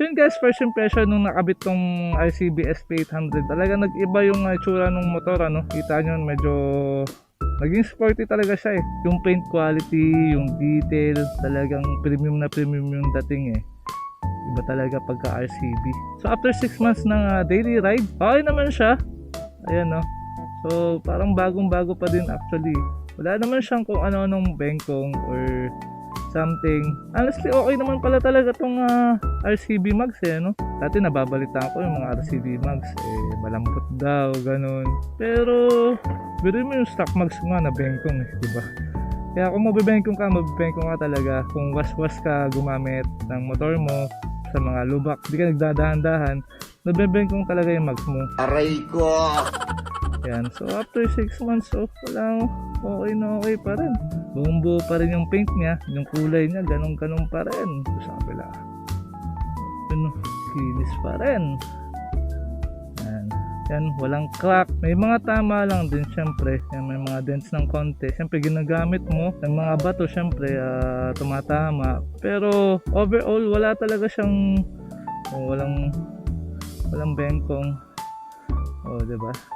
So yun guys, first impression nung nakabit tong RCB SP800, talaga nag-iba yung itsura ng motor, ano. Kita nyo, medyo naging sporty talaga siya eh. Yung paint quality, yung detail, talagang premium na premium yung dating eh. Iba talaga pagka RCB. So after 6 months ng daily ride, okay naman siya. Ayan no. So parang bagong bago pa din actually. Wala naman siyang kung ano-anong bengkong or something. Honestly, okay naman pala talaga tong RCB mags eh, no? Dati nababalitaan ko yung mga RCB mags eh, malambot daw, ganun. Pero, biro mo yung stock mags nga na bengkong eh, diba? Kaya kung mabibengkong ka talaga. Kung was-was ka gumamit ng motor mo sa mga lubak, di ka nagdadahan-dahan, nabibengkong talaga yung mags mo. Aray ko! Yan. So after 6 months of wala, okay na okay pa rin. Buong-buo pa rin yung paint niya, yung kulay niya, ganun-ganun pa rin. So, sa kabila. Kinis pa rin. Yan. Yan, walang crack. May mga tama lang din syempre. Yan, may mga dents ng konti. Syempre ginagamit mo ng mga bato, syempre tumatama. Pero overall wala talaga siyang walang bengkong. Oh, 'di ba?